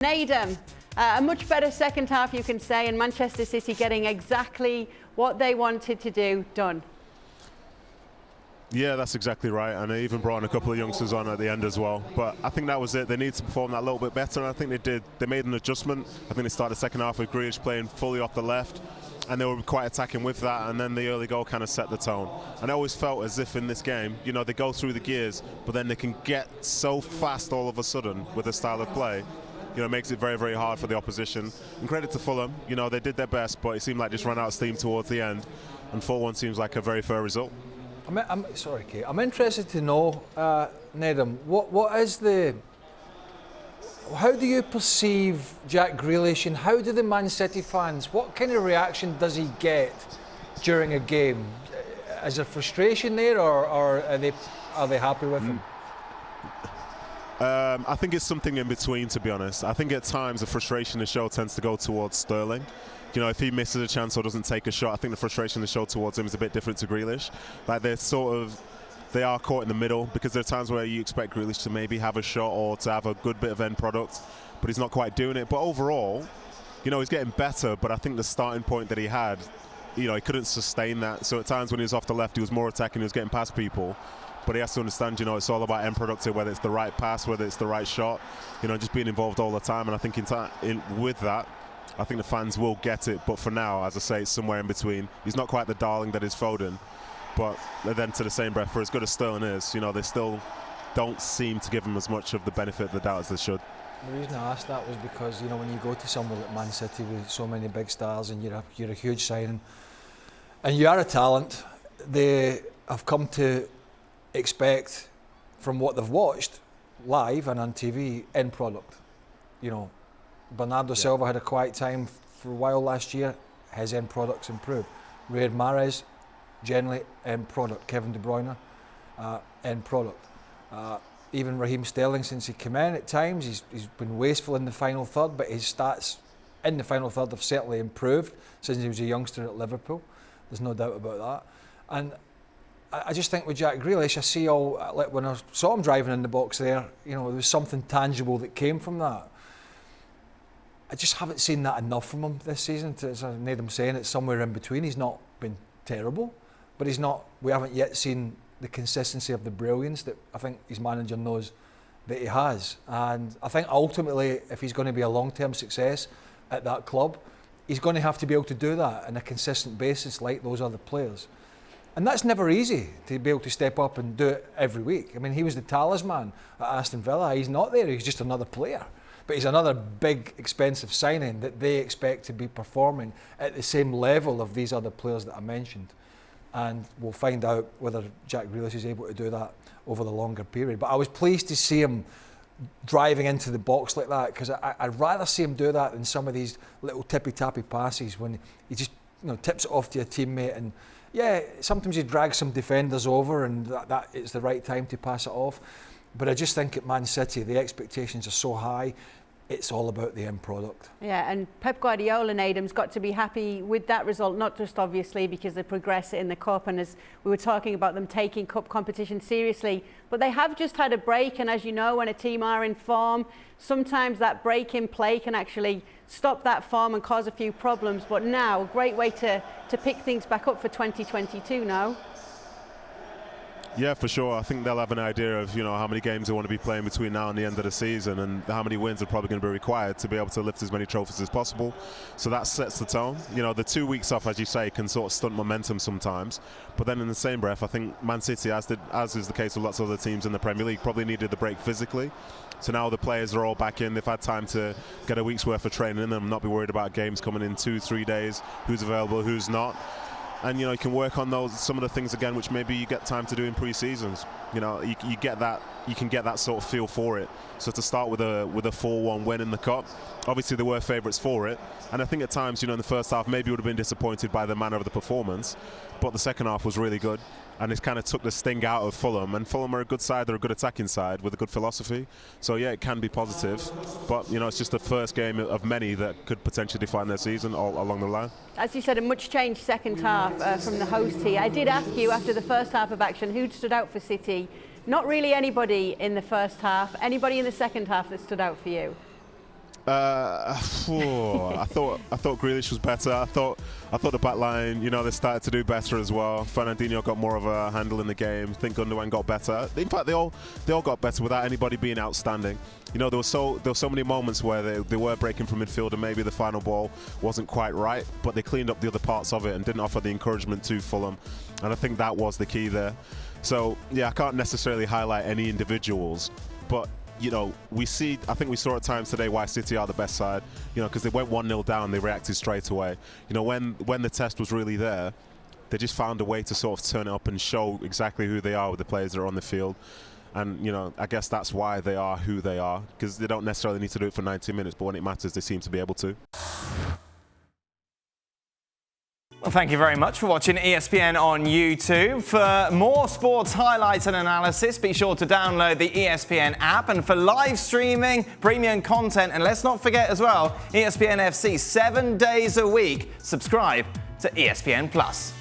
Nedum, a much better second half, you can say, and Manchester City getting exactly what they wanted to do done. Yeah, that's exactly right, and they even brought in a couple of youngsters on at the end as well. But I think that was it. They need to perform that a little bit better, and I think they did. They made an adjustment. I think they started the second half with Grealish playing fully off the left, and they were quite attacking with that, and then the early goal kind of set the tone. And I always felt as if in this game, you know, they go through the gears, but then they can get so fast all of a sudden with the style of play. You know, it makes it very, very hard for the opposition. And credit to Fulham, you know, they did their best, but it seemed like just ran out of steam towards the end. And 4-1 seems like a very fair result. Sorry, Kate. I'm interested to know, Nedum, how do you perceive Jack Grealish, and how do the Man City fans, what kind of reaction does he get during a game? Is there frustration there, or are they happy with him? I think it's something in between, to be honest. I think at times the frustration in the show tends to go towards Sterling. You know, if he misses a chance or doesn't take a shot, I think the frustration in the show towards him is a bit different to Grealish. Like they are caught in the middle, because there are times where you expect Grealish to maybe have a shot or to have a good bit of end product, but he's not quite doing it. But overall, you know, he's getting better, but I think the starting point that he had, you know, he couldn't sustain that. So at times when he was off the left, he was more attacking, he was getting past people. But he has to understand, you know, it's all about end productive, whether it's the right pass, whether it's the right shot, you know, just being involved all the time. And I think with that, I think the fans will get it. But for now, as I say, it's somewhere in between. He's not quite the darling that is Foden. But then to the same breath, for as good as Sterling is, you know, they still don't seem to give him as much of the benefit of the doubt as they should. The reason I asked that was because, you know, when you go to somewhere like Man City with so many big stars and you're a huge signing and you are a talent, they have come to expect from what they've watched live and on TV, end product. You know, Bernardo Silva had a quiet time for a while last year. His end product's improved. Riyad Mahrez, generally end product. Kevin De Bruyne, end product. Even Raheem Sterling, since he came in at times, he's been wasteful in the final third, but his stats in the final third have certainly improved since he was a youngster at Liverpool. There's no doubt about that. And I just think with Jack Grealish, I see like when I saw him driving in the box there, you know, there was something tangible that came from that. I just haven't seen that enough from him this season. As Nedum saying, it's somewhere in between. He's not been terrible, but we haven't yet seen the consistency of the brilliance that I think his manager knows that he has. And I think ultimately, if he's going to be a long-term success at that club, he's going to have to be able to do that on a consistent basis like those other players. And that's never easy, to be able to step up and do it every week. I mean, he was the talisman at Aston Villa. He's not there, he's just another player. But he's another big, expensive signing that they expect to be performing at the same level of these other players that I mentioned. And we'll find out whether Jack Grealish is able to do that over the longer period. But I was pleased to see him driving into the box like that, because I'd rather see him do that than some of these little tippy-tappy passes when he just, you know, tips it off to a teammate. And yeah, sometimes he drags some defenders over, and that it's the right time to pass it off. But I just think at Man City, the expectations are so high, it's all about the end product. Yeah, and Pep Guardiola, Nedum's got to be happy with that result, not just obviously because they progress in the Cup, and as we were talking about them taking Cup competition seriously, but they have just had a break, and as you know, when a team are in form, sometimes that break in play can actually stop that form and cause a few problems. But now, a great way to pick things back up for 2022 now. Yeah, for sure. I think they'll have an idea of, you know, how many games they want to be playing between now and the end of the season, and how many wins are probably going to be required to be able to lift as many trophies as possible. So that sets the tone. You know, the 2 weeks off, as you say, can sort of stunt momentum sometimes. But then in the same breath, I think Man City, as is the case with lots of other teams in the Premier League, probably needed the break physically. So now the players are all back in. They've had time to get a week's worth of training in them, not be worried about games coming in 2-3 days, who's available, who's not. And, you know, you can work on some of the things again, which maybe you get time to do in pre-seasons. You know, you get that, you can get that sort of feel for it. So to start with a 4-1 win in the Cup, obviously they were favourites for it. And I think at times, you know, in the first half, maybe you would have been disappointed by the manner of the performance. But the second half was really good. And it kind of took the sting out of Fulham. And Fulham are a good side, they're a good attacking side with a good philosophy. So yeah, it can be positive. But, you know, it's just the first game of many that could potentially define their season all along the line. As you said, a much changed second half from the host here. I did ask you after the first half of action who stood out for City. Not really anybody in the first half. Anybody in the second half that stood out for you? I thought Grealish was better. I thought the back line, they started to do better as well. Fernandinho got more of a handle in the game. I think Gundogan got better. In fact, they all got better without anybody being outstanding. There were so many moments where they were breaking from midfield and maybe the final ball wasn't quite right, but they cleaned up the other parts of it and didn't offer the encouragement to Fulham. And I think that was the key there. So yeah, I can't necessarily highlight any individuals, but I think we saw at times today why City are the best side, because they went 1-0 down, they reacted straight away. When the test was really there, they just found a way to sort of turn it up and show exactly who they are with the players that are on the field. And, I guess that's why they are who they are, because they don't necessarily need to do it for 90 minutes, but when it matters, they seem to be able to. Well, thank you very much for watching ESPN on YouTube. For more sports highlights and analysis, be sure to download the ESPN app. And for live streaming, premium content, and let's not forget as well, ESPN FC 7 days a week. Subscribe to ESPN Plus.